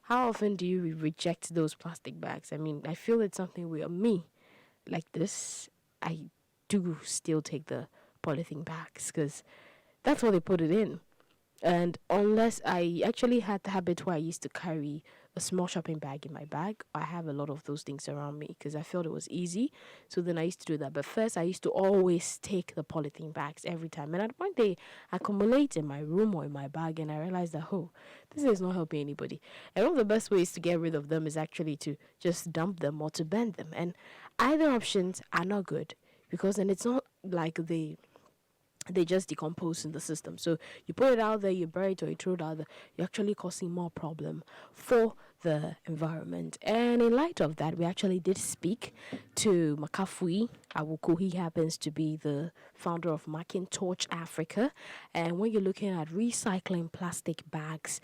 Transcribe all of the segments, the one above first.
how often do you reject those plastic bags? I mean, I feel it's something where me, like this, I do still take the polythene bags because that's what they put it in. And unless I actually had the habit where I used to carry a small shopping bag in my bag, I have a lot of those things around me because I felt it was easy. So then I used to do that. But first, I used to always take the polythene bags every time. And at one day, accumulate in my room or in my bag, and I realized that, oh, this is not helping anybody. And one of the best ways to get rid of them is actually to just dump them or to burn them. And either options are not good because then it's not like they just decompose in the system. So you put it out there, you bury it or you throw it out there, you're actually causing more problem for the environment. And in light of that, we actually did speak to Makafui Awuku. He happens to be the founder of Mckingtorch Africa. And when you're looking at recycling plastic bags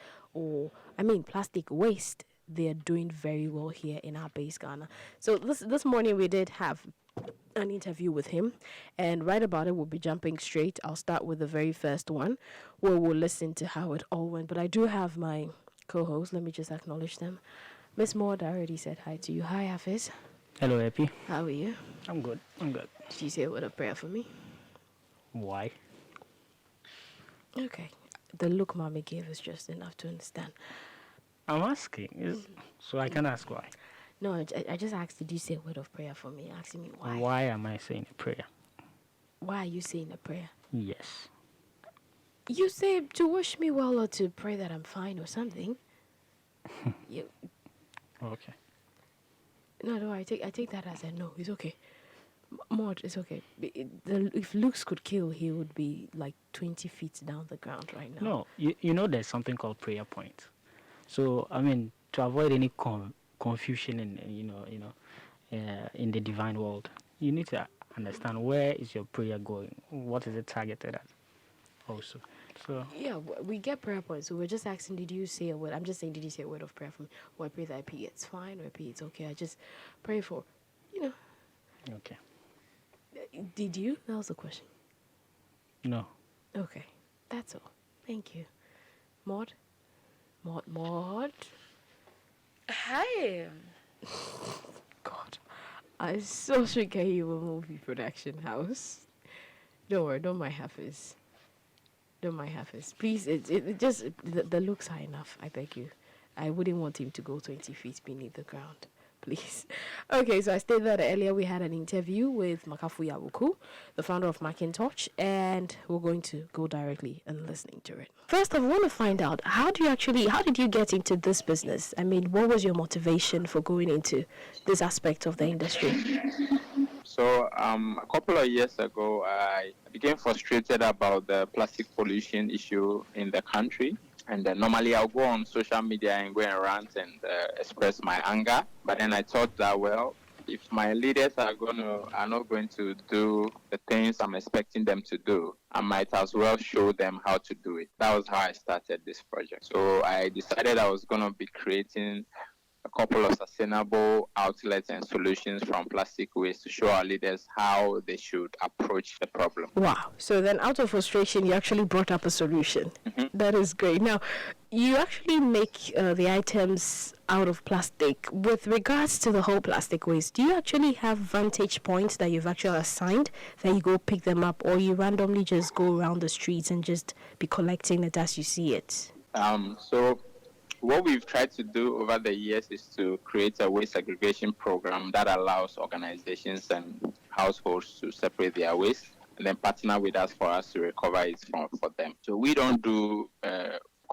plastic waste, they're doing very well here in our base Ghana. So this morning we did have an interview with him, and right about it we'll be jumping straight. I'll start with the very first one where we'll listen to how it all went, but I do have my co-host. Let me just acknowledge them. Miss Maud, I already said hi to you. Hi, Hafiz. Hello, Epi. How are you? I'm good. Did you say a word of prayer for me? Why? Okay, the look mommy gave us just enough to understand. I'm asking, so I can ask why. No, I just asked, did you say a word of prayer for me? Asking me why. Why am I saying a prayer? Why are you saying a prayer? Yes. You say to wish me well or to pray that I'm fine or something. You. Okay. No, I take that as a no. It's okay. Maud, it's okay. If looks could kill, he would be like 20 feet down the ground right now. No, you know there's something called prayer point. So, I mean, to avoid any confusion in the divine world, you need to understand where is your prayer going, what is it targeted at also. So yeah, we get prayer points, so we're just asking, did you say a word? I'm just saying, did you say a word of prayer for me? Or I pray that IP gets fine, or IP it's okay. I just pray for, okay. Did you? That was the question. No. Okay, that's all. Thank you. Maud. Hi. God, I so should get you a movie production house. Don't worry, don't mind Hafiz. Please, it just, the looks are enough, I beg you. I wouldn't want him to go 20 feet beneath the ground. Please. Okay, so I stated that earlier we had an interview with Makafui Awuku, the founder of Mckingtorch, and we're going to go directly and listening to it. First, I want to find out, how did you get into this business? I mean, what was your motivation for going into this aspect of the industry? So a couple of years ago, I became frustrated about the plastic pollution issue in the country. And normally I'll go on social media and go and rant and express my anger. But then I thought that, well, if my leaders are not going to do the things I'm expecting them to do, I might as well show them how to do it. That was how I started this project. So I decided I was going to be creating a couple of sustainable outlets and solutions from plastic waste to show our leaders how they should approach the problem. Wow. So then out of frustration, you actually brought up a solution. Mm-hmm. That is great. Now, you actually make the items out of plastic. With regards to the whole plastic waste, do you actually have vantage points that you've actually assigned that you go pick them up, or you randomly just go around the streets and just be collecting it as you see it? So what we've tried to do over the years is to create a waste segregation program that allows organizations and households to separate their waste and then partner with us for us to recover it for them. So we don't do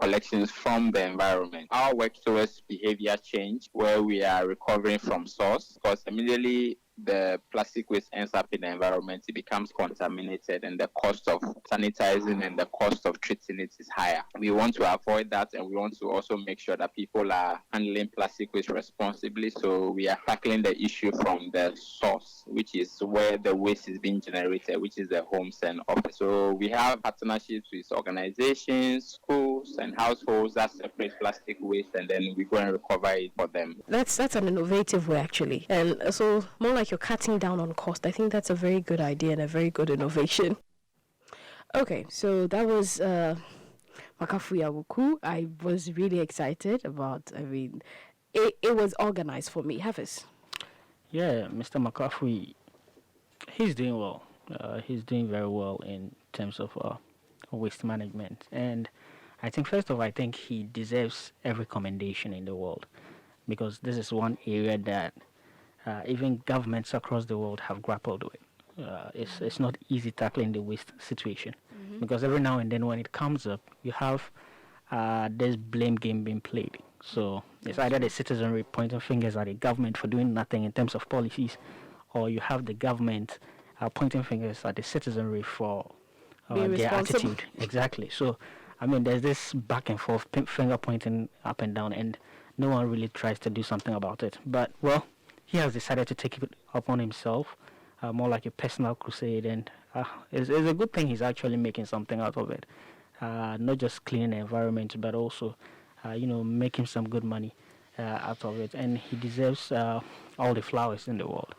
collections from the environment. Our work towards behavior change, where we are recovering from source, because immediately the plastic waste ends up in the environment, it becomes contaminated, and the cost of sanitizing and the cost of treating it is higher. We want to avoid that, and we want to also make sure that people are handling plastic waste responsibly. So we are tackling the issue from the source, which is where the waste is being generated, which is the homes and office. So we have partnerships with organizations, schools, and households that separate plastic waste, and then we go and recover it for them. That's an innovative way, actually. And so more like you're cutting down on cost. I think that's a very good idea and a very good innovation. Okay, so that was Makafui Awuku. I was really excited about, it was organized for me. Hafiz. Yeah, Mr. Makafui, he's doing well. He's doing very well in terms of waste management. And I think, first of all, I think he deserves every commendation in the world because this is one area that even governments across the world have grappled with. It's not easy tackling the waste situation because every now and then when it comes up, you have this blame game being played. So it's either the citizenry pointing fingers at the government for doing nothing in terms of policies, or you have the government pointing fingers at the citizenry for Being their responsible. attitude. Exactly. So, I mean, there's this back and forth finger pointing up and down, and no one really tries to do something about it. But, well, he has decided to take it upon himself, more like a personal crusade, and it's a good thing he's actually making something out of it. Not just cleaning the environment, but also, making some good money out of it. And he deserves all the flowers in the world,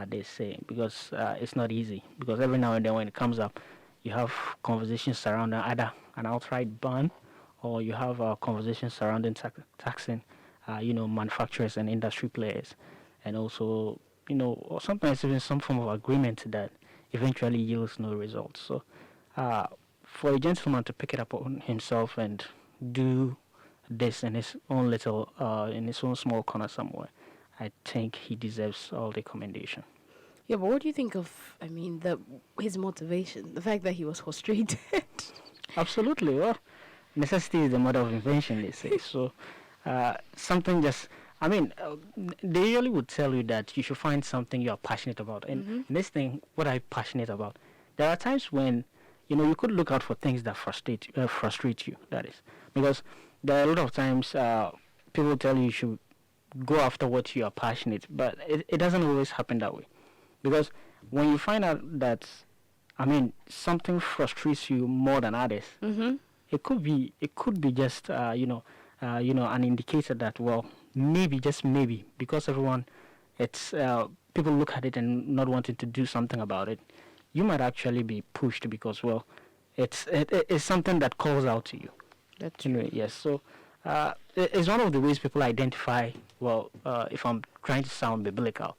they say, because it's not easy. Because every now and then when it comes up, you have conversations surrounding either an outright ban, or you have conversations surrounding taxing, manufacturers and industry players, and also, or sometimes even some form of agreement that eventually yields no results. So, for a gentleman to pick it up on himself and do this in his own little, in his own small corner somewhere, I think he deserves all the commendation. Yeah, but what do you think of, his motivation? The fact that he was frustrated. Absolutely. Well, necessity is the mother of invention, they say. So, something just, they usually would tell you that you should find something you are passionate about. And this thing, what I'm passionate about, there are times when, you could look out for things that frustrate you, that is. Because there are a lot of times people tell you should go after what you are passionate, but it doesn't always happen that way. Because when you find out that, something frustrates you more than others, it could be just, an indicator that, well, maybe, just maybe, because everyone, it's, people look at it and not wanting to do something about it, you might actually be pushed because, well, it's something that calls out to you. That's Anyway, yes. So it's one of the ways people identify. Well, if I'm trying to sound biblical,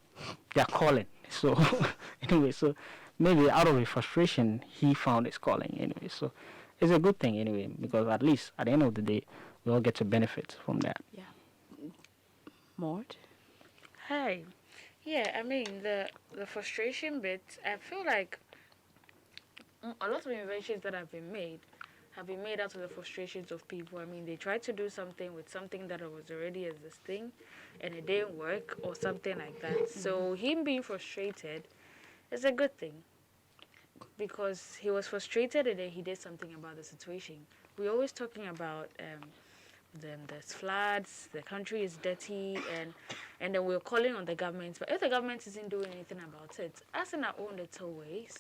they're calling. So anyway, so maybe out of a frustration, he found his calling. Anyway, so it's a good thing anyway, because at least at the end of the day, we all get to benefit from that. Yeah. Mort? Hi. Yeah, the frustration bit, I feel like a lot of inventions that have been made out of the frustrations of people. They tried to do something with something that was already existing and it didn't work or something like that. So him being frustrated is a good thing because he was frustrated and then he did something about the situation. We're always talking about there's floods, the country is dirty, and then we're calling on the government. But if the government isn't doing anything about it, us in our own little ways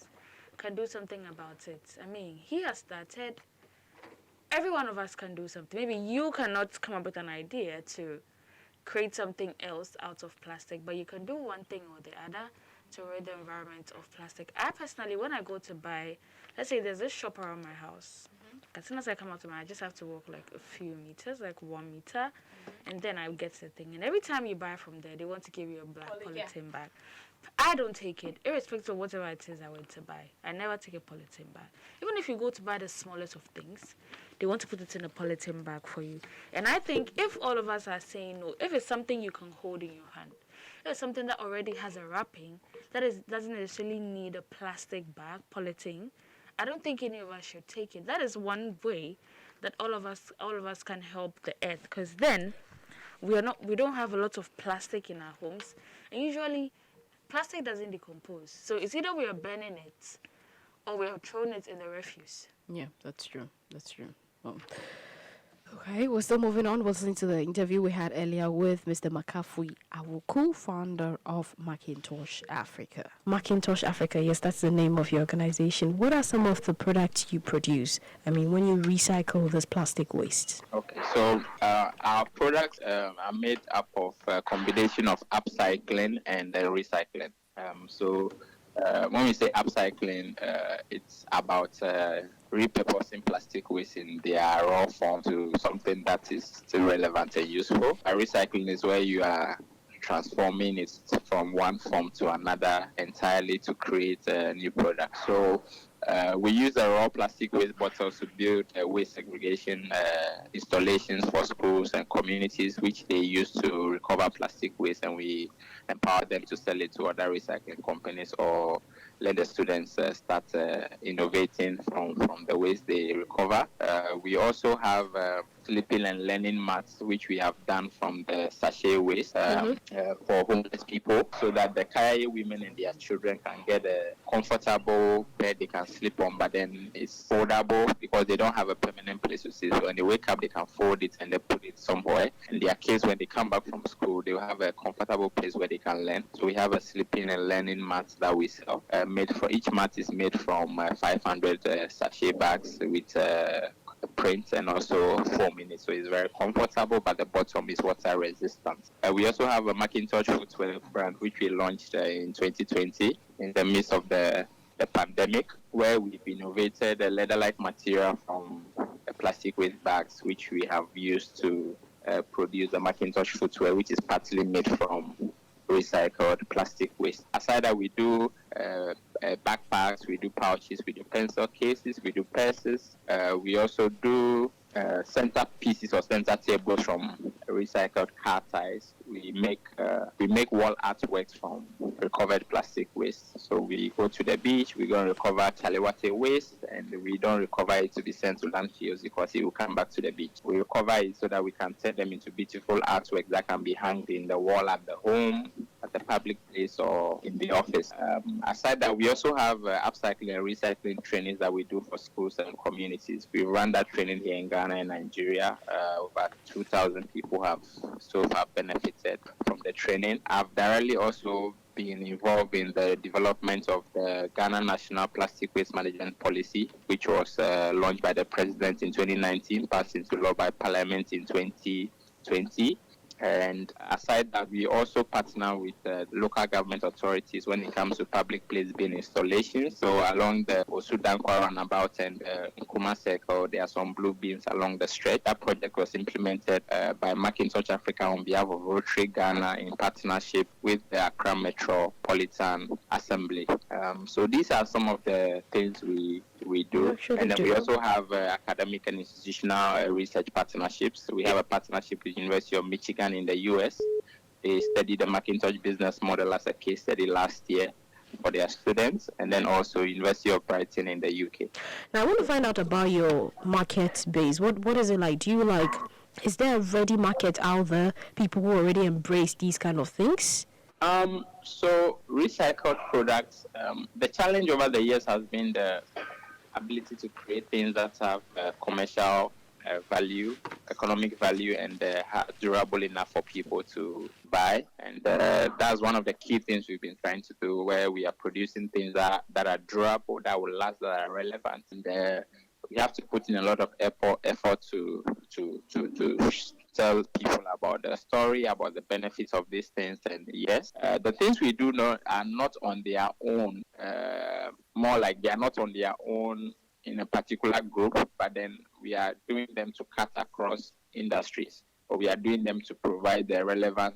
can do something about it. He has started. Every one of us can do something. Maybe you cannot come up with an idea to create something else out of plastic, but you can do one thing or the other to rid the environment of plastic. I personally, when I go to buy, let's say there's this shop around my house. As soon as I come out to I just have to walk like a few meters, like 1 meter, and then I get the thing. And every time you buy from there, they want to give you a black polythene bag. I don't take it, irrespective of whatever it is I went to buy. I never take a polythene bag. Even if you go to buy the smallest of things, they want to put it in a polythene bag for you. And I think if all of us are saying no, if it's something you can hold in your hand, if it's something that already has a wrapping, doesn't necessarily need a plastic bag, polythene, I don't think any of us should take it. That is one way that all of us can help the earth, because then we don't have a lot of plastic in our homes, and usually plastic doesn't decompose. So it's either we are burning it or we are throwing it in the refuse. Yeah, that's true. Well, okay, we're still moving on. We're listening to the interview we had earlier with Mr. Makafui Awuku, founder of Mckingtorch Africa. Mckingtorch Africa, yes, that's the name of your organization. What are some of the products you produce? When you recycle this plastic waste. Okay, so our products are made up of a combination of upcycling and recycling. So when we say upcycling, it's about repurposing plastic waste in their raw form to something that is still relevant and useful. Recycling is where you are transforming it from one form to another entirely to create a new product. So we use the raw plastic waste bottles to build waste segregation installations for schools and communities, which they use to recover plastic waste, and we empower them to sell it to other recycling companies or let the students start innovating from the waste they recover. We also have sleeping and learning mats, which we have done from the sachet waste for homeless people, so that the Kaya women and their children can get a comfortable bed they can sleep on, but then it's foldable because they don't have a permanent place to sleep. So when they wake up, they can fold it and they put it somewhere. And their kids, when they come back from school, they'll have a comfortable place where they can learn. So we have a sleeping and learning mat that we sell. Made for each mat is made from 500 sachet bags with print and also foam in it, so it's very comfortable, but the bottom is water resistant. We also have a Mckingtorch footwear brand which we launched in 2020 in the midst of the pandemic, where we've innovated a leather-like material from plastic waste bags, which we have used to produce the Mckingtorch footwear, which is partly made from recycled plastic waste. Aside that, we do backpacks, we do pouches, we do pencil cases, we do purses. We also do center pieces or center tables from recycled car tires. We make wall artworks from recovered plastic waste. So we go to the beach, we go and recover chaliwate waste, and we don't recover it to be sent to landfills because it will come back to the beach. We recover it so that we can turn them into beautiful artworks that can be hung in the wall at the home, at the public place, or in the office. Aside that, we also have upcycling and recycling trainings that we do for schools and communities. We run that training here in Ghana and Nigeria. Over 2,000 people have so far benefited from the training. I've directly also been involved in the development of the Ghana National Plastic Waste Management Policy, which was launched by the President in 2019, passed into law by Parliament in 2020. And aside that, we also partner with local government authorities when it comes to public place bin installations. So along the Osudankwa roundabout and Nkrumah Circle, there are some blue bins along the stretch. That project was implemented by Mckingtorch Africa on behalf of Rotary Ghana in partnership with the Accra Metropolitan Assembly. So these are some of the things we do. And then we also have academic and institutional research partnerships. We have a partnership with the University of Michigan in the US. They studied the Mckingtorch business model as a case study last year for their students, and then also University of Brighton in the UK. Now I want to find out about your market base. What is it like? Is there a ready market out there, people who already embrace these kind of things? So recycled products, the challenge over the years has been the ability to create things that have commercial value, economic value, and durable enough for people to buy. And that's one of the key things we've been trying to do, where we are producing things that are durable, that will last, that are relevant. And we have to put in a lot of effort to tell people about the story, about the benefits of these things. And yes, the things we do are not on their own, more like they are not on their own in a particular group, but then we are doing them to cut across industries, or we are doing them to provide the relevant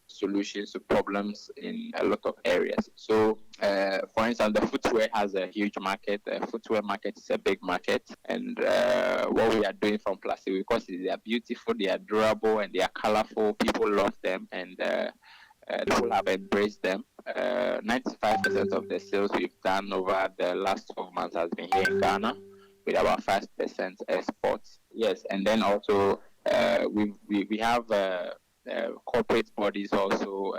solutions to problems in a lot of areas. So, for instance, the footwear has a huge market. The footwear market is a big market, and what we are doing from plastic, because they are beautiful, they are durable, and they are colorful. People love them, and people have embraced them. 95% of the sales we've done over the last 12 months has been here in Ghana, with about 5% exports. Yes, and then also we have corporate bodies also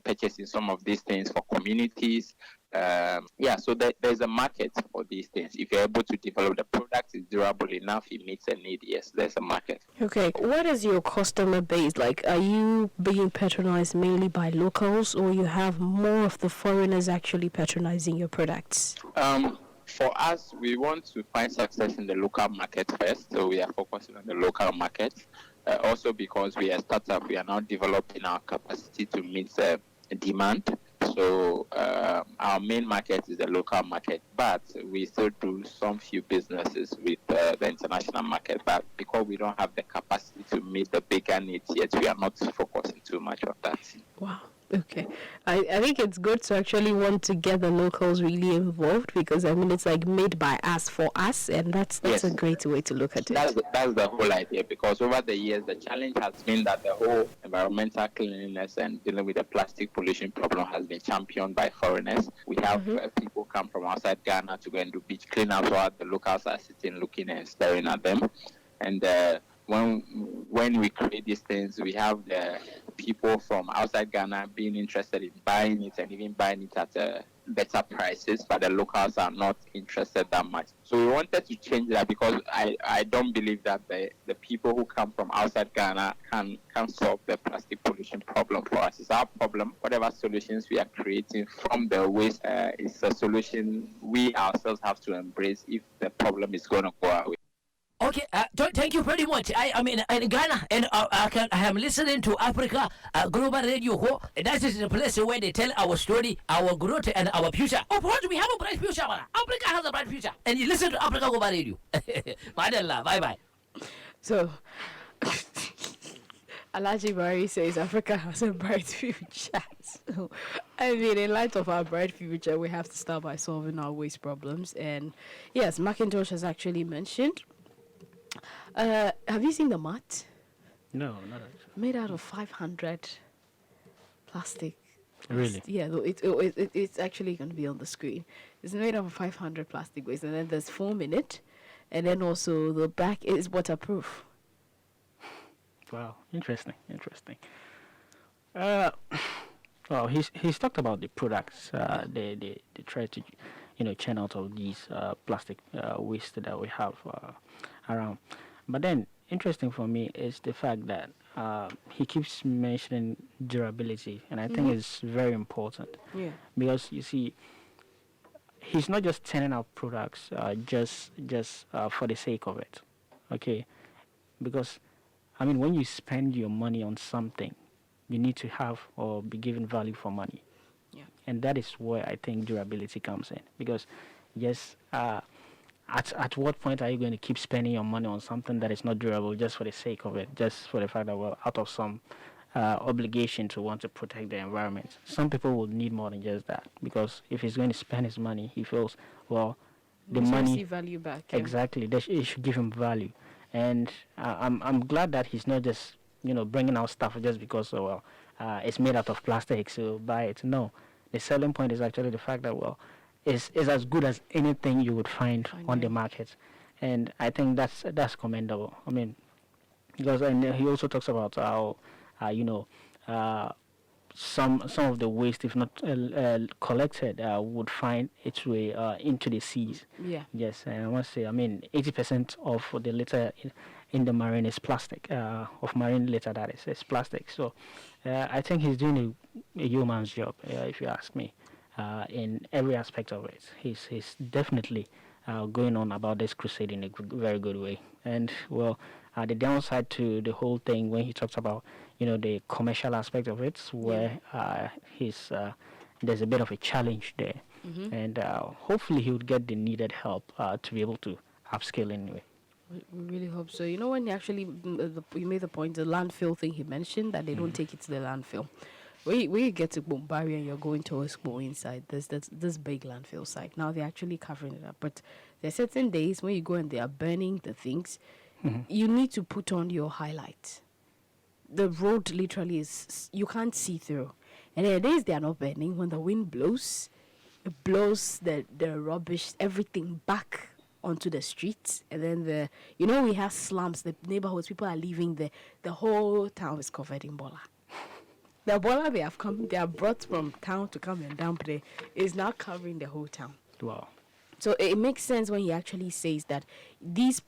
purchasing some of these things for communities. So there's a market for these things. If you're able to develop the product, it's durable enough, it meets a need, yes, there's a market. Okay, what is your customer base like? Are you being patronized mainly by locals, or you have more of the foreigners actually patronizing your products? For us, we want to find success in the local market first, so we are focusing on the local market. Also because we are a startup, we are now developing our capacity to meet demand. So our main market is the local market, but we still do some few businesses with the international market. But because we don't have the capacity to meet the bigger needs yet, we are not focusing too much on that. Wow. Okay. I think it's good to actually want to get the locals really involved, because I mean it's like made by us for us, and that's Yes. a great way to look at it. That's the whole idea, because over the years the challenge has been that the whole environmental cleanliness and dealing with the plastic pollution problem has been championed by foreigners. We have people come from outside Ghana to go and do beach cleanups, while the locals are sitting looking and staring at them. And when we create these things, we have the people from outside Ghana being interested in buying it, and even buying it at better prices, but the locals are not interested that much. So we wanted to change that, because I don't believe that the people who come from outside Ghana can solve the plastic pollution problem for us. It's our problem. Whatever solutions we are creating from the waste is a solution we ourselves have to embrace if the problem is going to go away. Okay, thank you very much. I mean, in Ghana, and I am listening to Africa Global Radio. That is the place where they tell our story, our growth, and our future. Of course, we have a bright future, man. Africa has a bright future. And you listen to Africa Global Radio. Madalla, bye-bye. So, Alaji Bari says Africa has a bright future. So, I mean, in light of our bright future, we have to start by solving our waste problems. And yes, Mckingtorch has actually mentioned. Have you seen the mat? No, not actually. Made out of 500 plastic. Really? Yeah, it's actually going to be on the screen. It's made out of 500 plastic waste, and then there's foam in it, and then also the back is waterproof. Wow, interesting. Well, he's talked about the products. They try to, churn out of these plastic waste that we have around. But then, interesting for me is the fact that he keeps mentioning durability, and I think it's very important. Yeah. Because you see, he's not just turning out products just for the sake of it, okay? Because, I mean, when you spend your money on something, you need to have or be given value for money. Yeah. And that is where I think durability comes in. Because, yes, at what point are you going to keep spending your money on something that is not durable just for the sake of it, just for the fact that, well, out of some obligation to want to protect the environment? Some people will need more than just that, because if he's going to spend his money, he feels, well, the money... see value back. Yeah. Exactly. It should give him value. And I'm glad that he's not just, bringing out stuff just because, it's made out of plastic, so buy it. No. The selling point is actually the fact that, well, is as good as anything you would find on the market. And I think that's commendable. I mean, because he also talks about how, some of the waste, if not collected, would find its way into the seas. Yeah. Yes, and I must say, I mean, 80% of the litter in the marine is plastic, of marine litter that is plastic. So I think he's doing a yeoman's job, if you ask me. In every aspect of it. He's definitely going on about this crusade in a very good way. And, well, the downside to the whole thing, when he talks about, the commercial aspect of it, where there's a bit of a challenge there. And hopefully he would get the needed help to be able to upscale anyway. We really hope so. When he actually, you made the point, the landfill thing he mentioned, that they don't take it to the landfill. When you get to Bombari and you're going towards Bo inside, there's this big landfill site. Now they're actually covering it up. But there are certain days when you go and they are burning the things, you need to put on your highlights. The road literally you can't see through. And there are days they are not burning. When the wind blows, it blows the rubbish, everything back onto the streets. And then we have slums, the neighborhoods, people are leaving the whole town is covered in bola. The bola they are brought from town to come and dump there is now covering the whole town. Wow. So it makes sense when he actually says that these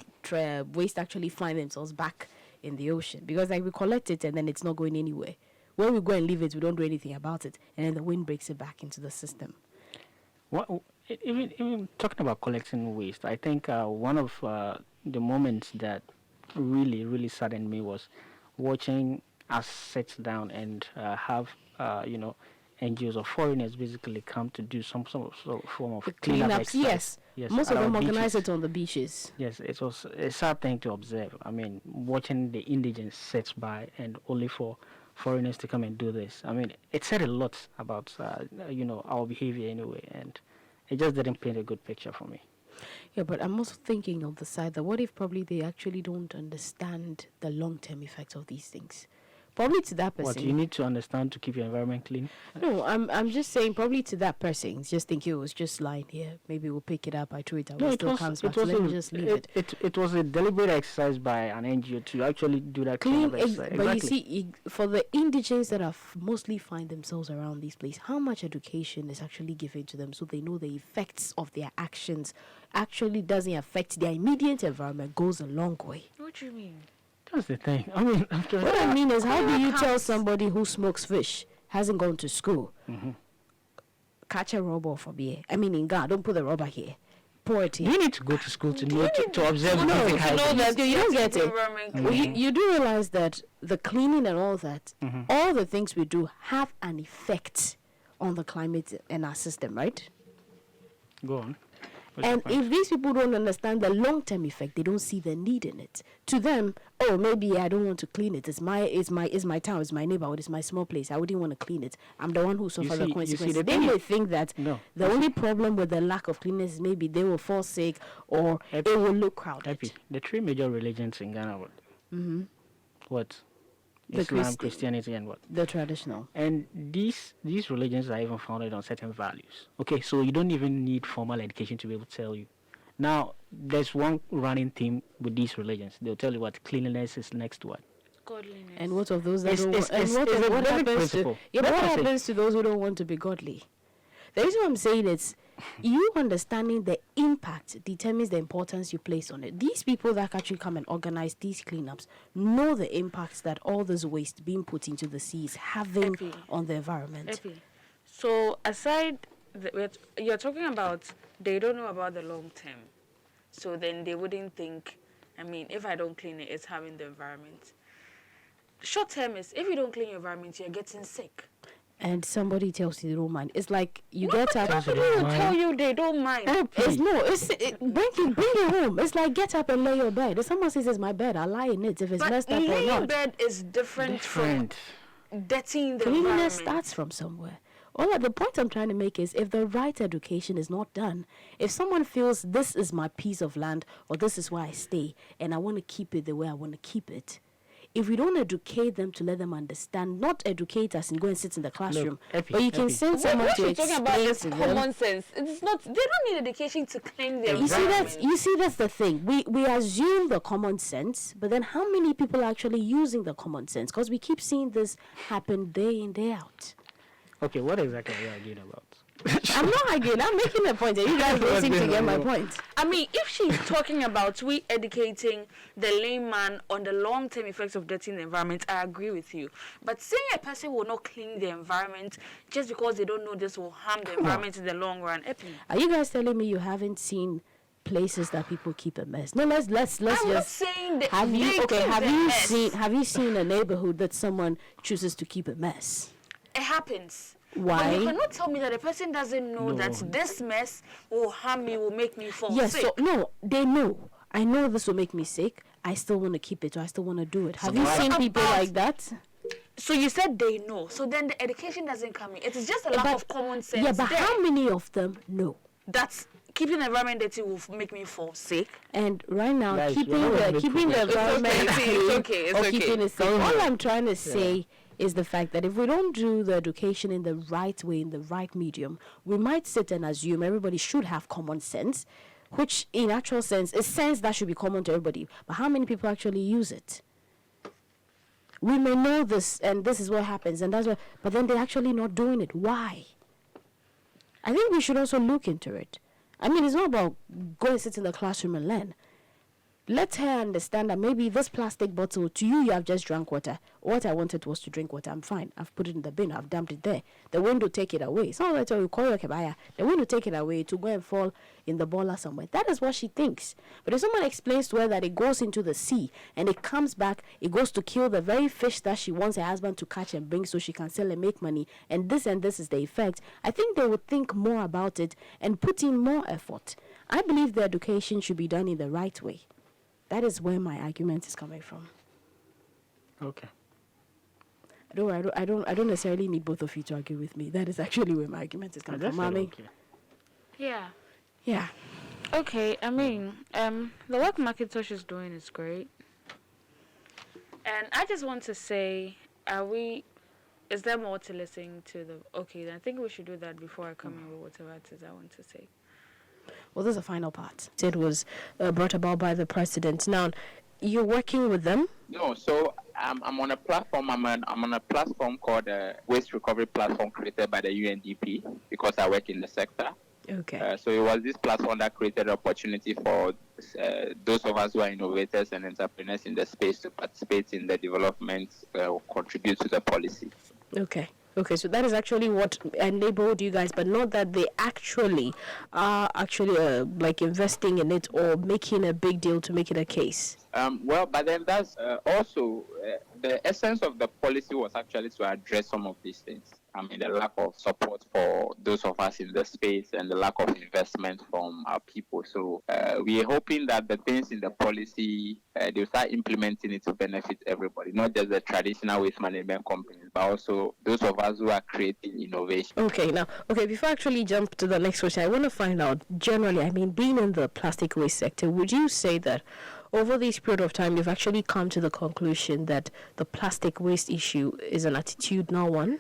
waste actually find themselves back in the ocean, because we collect it and then it's not going anywhere. When we go and leave it, we don't do anything about it, and then the wind breaks it back into the system. Well, even talking about collecting waste, I think one of the moments that really, really saddened me was watching us sit down and have, a NGOs or foreigners basically come to do some sort of form of cleanup Cleanups, exercise. yes. Most of at our them organize beaches. it on the beaches. Yes, it was a sad thing to observe. I mean, watching the indigents sit by and only for foreigners to come and do this. I mean, it said a lot about, our behavior anyway, and it just didn't paint a good picture for me. Yeah, but I'm also thinking on the side that what if probably they actually don't understand the long-term effects of these things? Probably to that person. What you need to understand to keep your environment clean? No, I'm just saying probably to that person. Just think it was just lying here. Maybe we'll pick it up. I threw it away. No, Still comes back. So let me just leave it. It was a deliberate exercise by an NGO to actually do that Clean, cleanup exercise. but you see, for the indigents that are mostly find themselves around these places, how much education is actually given to them so they know the effects of their actions actually doesn't affect their immediate environment goes a long way. What do you mean? That's the thing. I mean, What I mean is, how do you tell somebody who smokes fish, hasn't gone to school, catch a rubber from here? I mean, in God, don't put the rubber here. Pour it here. you need to go to school to know to observe No, basic hygiene. that you don't get it. Environment Well, you do realize that the cleaning and all that, all the things we do have an effect on the climate and our system, right? Go on. And if these people don't understand the long-term effect, they don't see the need in it. To them, oh, maybe I don't want to clean it. It's my town, it's my neighborhood, it's my small place. I wouldn't want to clean it. I'm the one who suffers the see, consequences. the They thing may is- think that No. the only problem with the lack of cleanliness is maybe they will fall sick or it will look crowded. Happy. The three major religions in Ghana were what? The Islam, Christianity, and what? The traditional. And these religions are even founded on certain values. Okay, so you don't even need formal education to be able to tell you. Now, there's one running theme with these religions. They'll tell you what cleanliness is next to what. Godliness. And what of those that It's- don't it's- want, and it's- what, it's a what basic happens principle. to yeah, but That's what what I say. happens to those who don't want to be godly? The reason I'm saying it's you understanding the impact determines the importance you place on it. These people that actually come and organize these cleanups know the impacts that all this waste being put into the sea is having Epi. on the environment. Epi. So aside, you're talking about they don't know about the long term. So then they wouldn't think, I mean, if I don't clean it, it's harming the environment. Short term is, if you don't clean your environment, you're getting sick. And somebody tells you they don't mind. It's like you get up. Tells you People will mind. tell you they don't mind. Bring it home. It's like get up and lay your bed. If someone says it's my bed, I lie in it if it's But messed up or laying not. bed is different Friend. from dirtying the Cleanliness environment. starts from somewhere. The point I'm trying to make is if the right education is not done, if someone feels this is my piece of land or this is where I stay and I want to keep it the way I want to keep it, if we don't educate them to let them understand, not educate us and go and sit in the classroom, Epi, but you can Epi. send someone What to you're talking about explain is to them. common sense. It's not. They don't need education to claim their You see, environment. that's the thing. We assume the common sense, but then how many people are actually using the common sense? Because we keep seeing this happen day in, day out. Okay, what exactly are you arguing about? I'm not arguing. I'm making a point, and you guys don't seem to get my point. I mean, if she's talking about we educating the layman on the long-term effects of dirtying the environment, I agree with you. But saying a person will not clean the environment just because they don't know this will harm the environment in the long run, Are you guys telling me you haven't seen places that people keep a mess? No, let's I'm not just. saying that Have they you keep the mess. have you seen a neighborhood that someone chooses to keep a mess? It happens. But Why? you cannot tell me that a person doesn't know No. that this mess will harm me, will make me fall Yes, sick. so no, they know. I know this will make me sick. I still want to keep it, or I still want to do it. Have you what seen people about- like that? So you said they know. So then the education doesn't come in. It is just a lack of common sense. Yeah, but there. how many of them know? That's keeping the environment dirty will make me fall sick. And right now, Guys, keeping we're not the gonna keeping the progress. environment It's okay, clean it's okay, it's or okay. keeping it safe. Don't All worry. I'm trying to say is the fact that if we don't do the education in the right way, in the right medium, we might sit and assume everybody should have common sense, which in actual sense is sense that should be common to everybody. But how many people actually use it? We may know this, and this is what happens, and that's what, but then they're actually not doing it. Why? I think we should also look into it. I mean, it's not about go and sit in the classroom and learn. let her understand that maybe this plastic bottle, to you have just drank water. What I wanted was to drink water. I'm fine. I've put it in the bin. I've dumped it there. The wind will take it away. So I tell you, call your kebaya. The wind will take it away to go and fall in the boiler somewhere. That is what she thinks. But if someone explains to her that it goes into the sea and it comes back, it goes to kill the very fish that she wants her husband to catch and bring so she can sell and make money, and this is the effect, I think they would think more about it and put in more effort. I believe the education should be done in the right way. That is where my argument is coming from. Okay. I don't necessarily need both of you to agree with me. That is actually where my argument is coming from. Mommy. Okay. Yeah. Yeah. Okay, I mean, the work Mckingtorch is doing is great. And I just want to say, is there more to listen to okay, I think we should do that before I come in with whatever it is I want to say. Well, this is the final part. It was brought about by the president. Now, you're working with them? No, so I'm on a platform. I'm on a platform called Waste Recovery Platform, created by the UNDP, because I work in the sector. Okay. So it was this platform that created opportunity for those of us who are innovators and entrepreneurs in the space to participate in the development or contribute to the policy. Okay. Okay, so that is actually what enabled you guys, but not that they actually are like investing in it or making a big deal to make it a case. Well, but then that's also the essence of the policy was actually to address some of these things. I mean, the lack of support for those of us in the space and the lack of investment from our people. So we are hoping that the things in the policy, they'll start implementing it to benefit everybody, not just the traditional waste management companies, but also those of us who are creating innovation. Okay, before I actually jump to the next question, I want to find out, generally, I mean, being in the plastic waste sector, would you say that over this period of time, you've actually come to the conclusion that the plastic waste issue is an attitudinal one?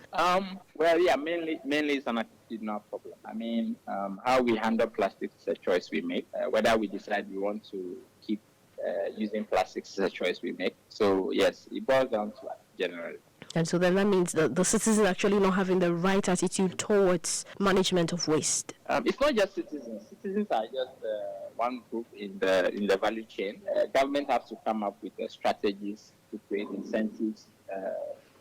Well, yeah, mainly it's an attitudinal problem. I mean, how we handle plastics is a choice we make. Whether we decide we want to keep using plastics is a choice we make. So, yes, it boils down to that, generally. And so then that means that the citizens actually not having the right attitude towards management of waste. It's not just citizens. Citizens are just one group in the value chain. Government has to come up with strategies to create incentives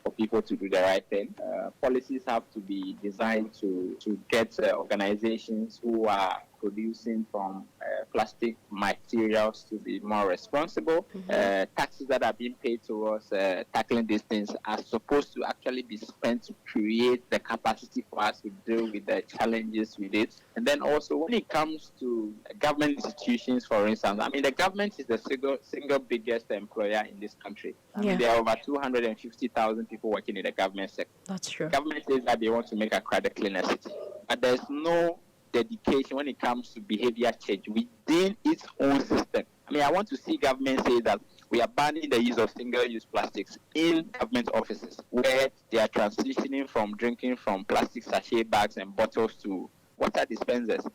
for people to do the right thing. Policies have to be designed to get organizations who are producing from plastic materials to be more responsible. Taxes that are being paid towards tackling these things are supposed to actually be spent to create the capacity for us to deal with the challenges with it. And then also when it comes to government institutions, for instance, I mean, the government is the single biggest employer in this country. I mean, there are over 250,000 people working in the government sector. That's true. Government says that they want to make Accra the cleanest city, but there's no dedication when it comes to behavior change within its own system. I mean, I want to see government say that we are banning the use of single-use plastics in government offices where they are transitioning from drinking from plastic sachet bags and bottles to water dispensers.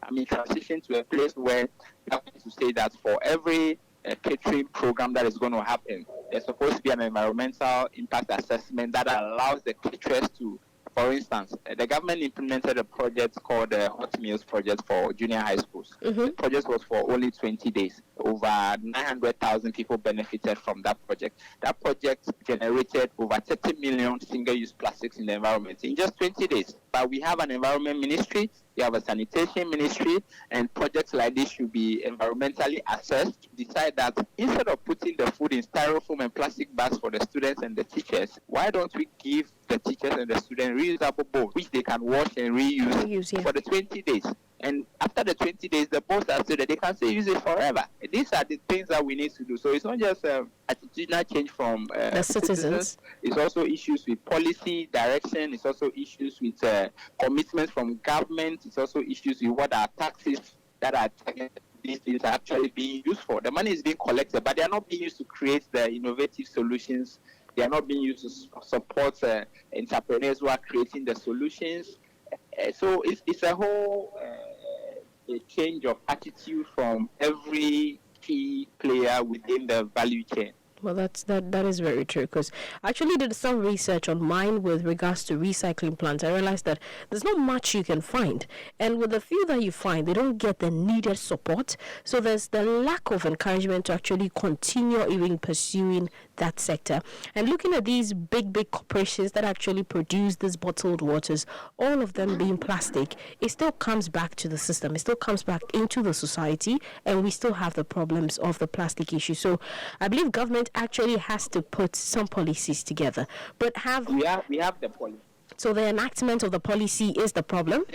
I mean, transition to a place where government will say that for every catering program that is going to happen, there's supposed to be an environmental impact assessment that allows the caterers to, for instance, the government implemented a project called the Hot Meals Project for junior high schools. The project was for only 20 days. Over 900,000 people benefited from that project. That project generated over 30 million single-use plastics in the environment in just 20 days. But we have an environment ministry, we have a sanitation ministry, and projects like this should be environmentally assessed to decide that instead of putting the food in styrofoam and plastic bags for the students and the teachers, why don't we give the teachers and the students reusable bowls, which they can wash and reuse for the 20 days. And after the 20 days, the bowls are still there. They can still use it forever. These are the things that we need to do. So it's not just attitudinal change from the citizens. It's also issues with policy direction. It's also issues with commitments from government. It's also issues with what our taxes that are these things are actually being used for. The money is being collected, but they are not being used to create the innovative solutions. They are not being used to support entrepreneurs who are creating the solutions. So it's a whole a change of attitude from every key player within the value chain. Well, that is very true, because I actually did some research on mine with regards to recycling plants. I realized that there's not much you can find, and with the few that you find, they don't get the needed support. So there's the lack of encouragement to actually continue even pursuing that sector. And looking at these big corporations that actually produce these bottled waters, all of them being plastic, it still comes back to the system. It still comes back into the society, and we still have the problems of the plastic issue. So I believe government actually has to put some policies together. But we have the policy. So the enactment of the policy is the problem?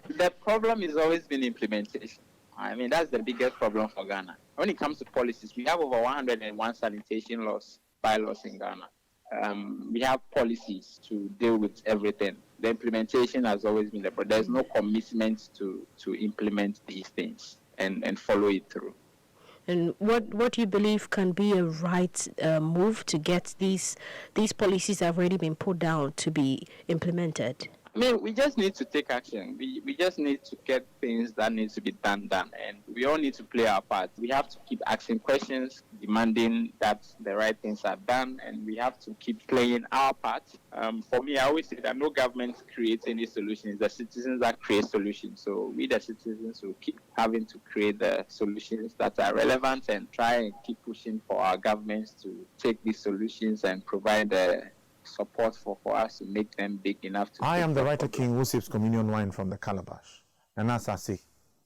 The problem has always been implementation. I mean, that's the biggest problem for Ghana. When it comes to policies, we have over 101 sanitation laws, bylaws in Ghana. We have policies to deal with everything. The implementation has always been the problem. There's no commitment to implement these things and follow it through. And what do you believe can be a right move to get these policies that have already been put down to be implemented? I mean, we just need to take action. We just need to get things that need to be done, and we all need to play our part. We have to keep asking questions, demanding that the right things are done, and we have to keep playing our part. For me, I always say that no government creates any solutions. The citizens that create solutions. So we, the citizens, will keep having to create the solutions that are relevant and try and keep pushing for our governments to take these solutions and provide the support for us to make them big enough to... I am the writer king who sips communion wine from the calabash. And as I say,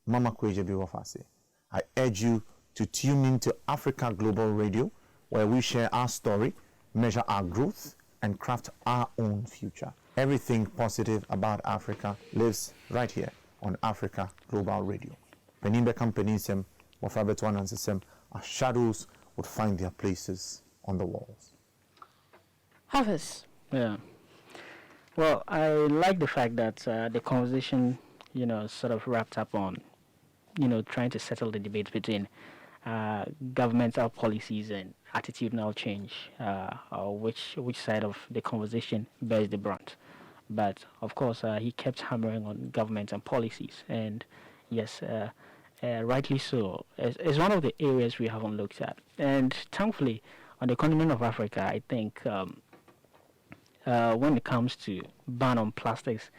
Mama Kweje Biwafase, I urge you to tune in to Africa Global Radio, where we share our story, measure our growth, and craft our own future. Everything positive about Africa lives right here on Africa Global Radio. Penimbe Kampenisem, Wafabetwan and Sisem, our shadows would find their places on the walls. Hafiz. Yeah. Well, I like the fact that the conversation, sort of wrapped up on, trying to settle the debate between governmental policies and attitudinal change, or which side of the conversation bears the brunt. But of course, he kept hammering on government and policies, and yes, rightly so. It's one of the areas we haven't looked at, and thankfully, on the continent of Africa, I think. When it comes to ban on plastics,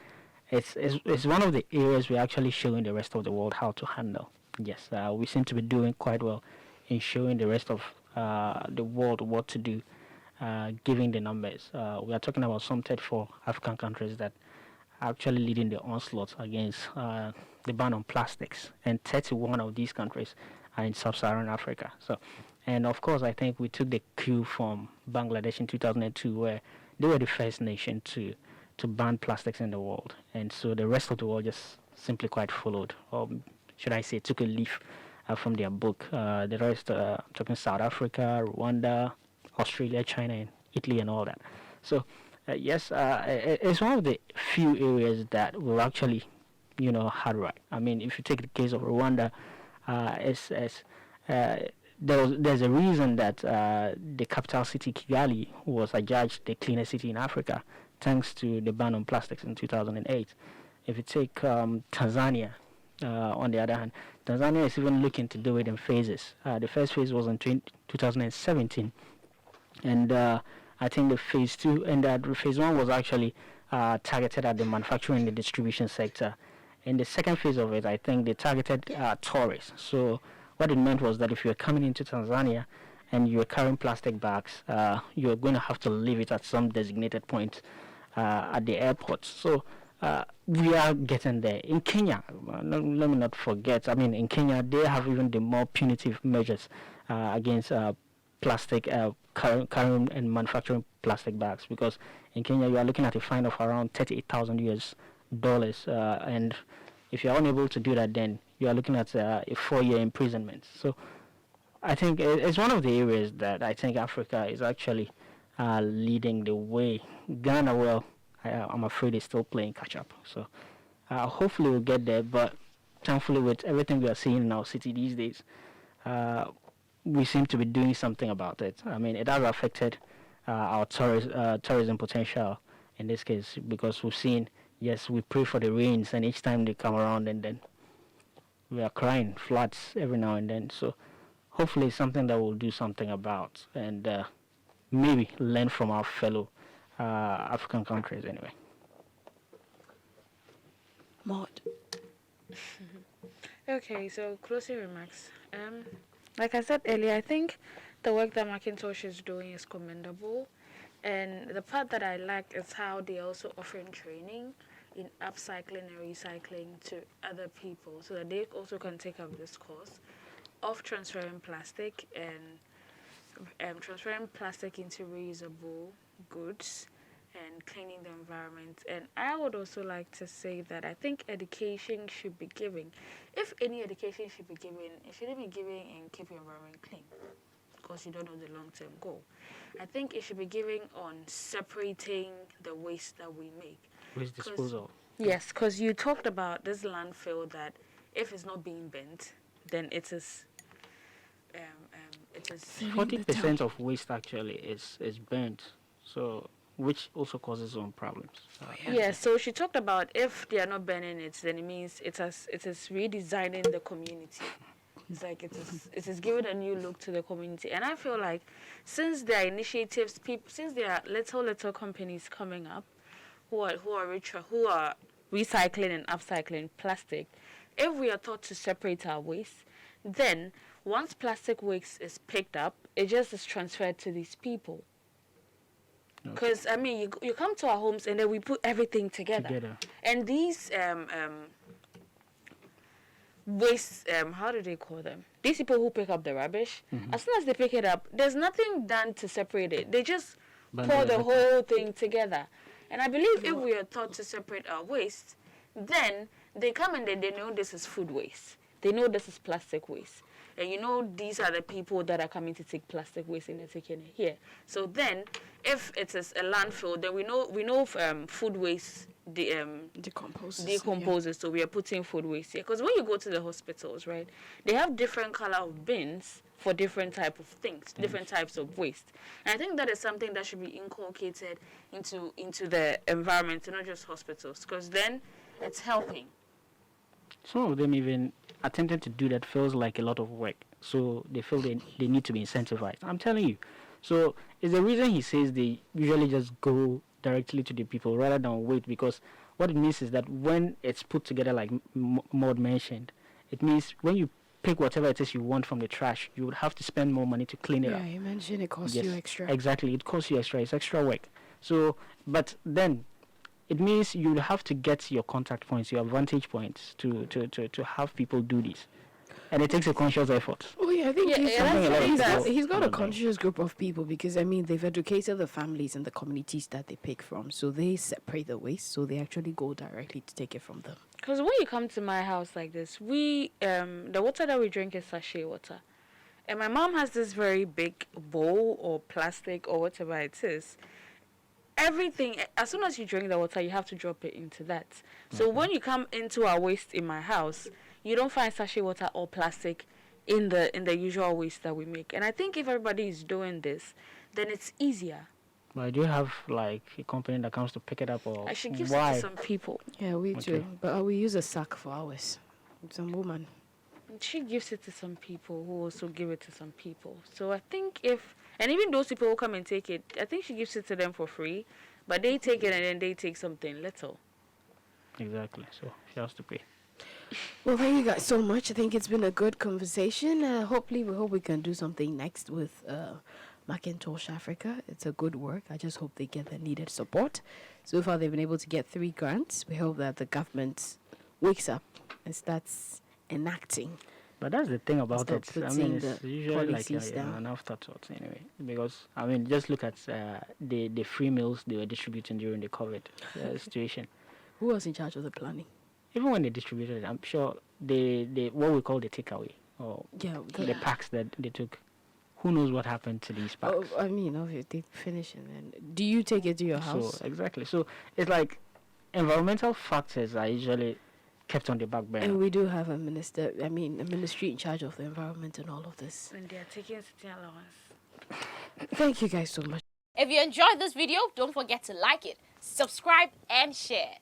it's one of the areas we're actually showing the rest of the world how to handle. Yes, we seem to be doing quite well in showing the rest of the world what to do, giving the numbers. We are talking about some 34 African countries that are actually leading the onslaught against the ban on plastics, and 31 of these countries are in sub-Saharan Africa. So, and of course, I think we took the cue from Bangladesh in 2002, where they were the first nation to ban plastics in the world, and so the rest of the world just simply quite followed, or should I say, took a leaf from their book. The rest, talking South Africa, Rwanda, Australia, China, and Italy, and all that. So, yes, it's one of the few areas that we've actually, had right. I mean, if you take the case of Rwanda, there's a reason that the capital city, Kigali, was adjudged the cleanest city in Africa, thanks to the ban on plastics in 2008. If you take Tanzania, on the other hand, Tanzania is even looking to do it in phases. The first phase was in 2017, and I think the phase 2 and phase 1 was actually targeted at the manufacturing and the distribution sector. In the second phase of it, I think they targeted tourists. So what it meant was that if you're coming into Tanzania and you're carrying plastic bags, you're going to have to leave it at some designated point at the airport. So we are getting there. In Kenya, let me not forget, I mean, in Kenya, they have even the more punitive measures against plastic, carrying and manufacturing plastic bags, because in Kenya, you are looking at a fine of around $38,000 US, and if you're unable to do that, then you are looking at a 4-year imprisonment. So I think it's one of the areas that I think Africa is actually leading the way. Ghana, well, I'm afraid is still playing catch up. So hopefully we'll get there, but thankfully with everything we are seeing in our city these days, we seem to be doing something about it. I mean, it has affected our tourism potential in this case, because we've seen, yes, we pray for the rains, and each time they come around, and then we are crying floods every now and then. So hopefully it's something that we'll do something about, and maybe learn from our fellow African countries anyway. Maud. Okay, so closing remarks. Like I said earlier, I think the work that Mckingtorch is doing is commendable. And the part that I like is how they're also offering training in upcycling and recycling to other people so that they also can take up this course of transferring plastic and transferring plastic into reusable goods and cleaning the environment. And I would also like to say that I think education should be given. If any education should be given, it shouldn't be given in keep your environment clean, because you don't know the long-term goal. I think it should be given on separating the waste that we make. Waste disposal. Yes, because you talked about this landfill that if it's not being burnt, then it is. 40% of waste actually is burnt, so which also causes its own problems. Yeah, so she talked about if they are not burning it, then it means it is redesigning the community. It's like it is giving a new look to the community. And I feel like since there are initiatives, since there are little companies coming up who are richer, who are recycling and upcycling plastic, if we are taught to separate our waste, then once plastic waste is picked up, it just is transferred to these people. Because, I mean, you come to our homes and then we put everything together. And these waste, how do they call them? These people who pick up the rubbish, as soon as they pick it up, there's nothing done to separate it. They just pour the whole thing together. And I believe if we are taught to separate our waste, then they come and they know this is food waste. They know this is plastic waste. And you know these are the people that are coming to take plastic waste and they're taking it here. So then, if it is a landfill, then we know food waste decomposes. So we are putting food waste here. Because when you go to the hospitals, right, they have different color of bins for different type of things, different types of waste. And I think that is something that should be inculcated into the environment, not just hospitals, because then it's helping. Some of them even attempting to do that feels like a lot of work, so they feel they need to be incentivized. I'm telling you. So it's the reason he says they usually just go directly to the people rather than wait, because what it means is that when it's put together like Maud mentioned, it means when you pick whatever it is you want from the trash, you would have to spend more money to clean it up. Yeah, you mentioned it costs you extra. Exactly, it costs you extra. It's extra work. So, but then it means you have to get your contact points, your vantage points to have people do this. And it takes a conscious effort. Oh, yeah, I think he's got a conscious group of people because, I mean, they've educated the families and the communities that they pick from. So they separate the waste, so they actually go directly to take it from them. Because when you come to my house like this, the water that we drink is sachet water. And my mom has this very big bowl or plastic or whatever it is. Everything, as soon as you drink the water, you have to drop it into that. So when you come into our waste in my house, you don't find sachet water or plastic in the usual waste that we make. And I think if everybody is doing this, then it's easier. But do you have like a company that comes to pick it up, or I should give it to some people. Yeah, we do. But we use a sack for ours. Some woman. She gives it to some people who also give it to some people. So I think and even those people who come and take it, I think she gives it to them for free, but they take it and then they take something little. Exactly. So she has to pay. Well, thank you guys so much. I think it's been a good conversation. We hope we can do something next with Mckingtorch Africa. It's a good work. I just hope they get the needed support. So far, they've been able to get 3 grants. We hope that the government wakes up and starts enacting. But that's the thing about it. I mean, it's the usually like down. an afterthought anyway. Because, I mean, just look at the free meals they were distributing during the COVID situation. Who was in charge of the planning? Even when they distributed it, I'm sure they what we call the takeaway, or the packs that they took. Who knows what happened to these packs? Oh, I mean, they finish and then do you take it to your house? So exactly. So it's like environmental factors are usually kept on the back burner. And we do have a ministry in charge of the environment and all of this. And they are taking city allowance. Thank you guys so much. If you enjoyed this video, don't forget to like it, subscribe, and share.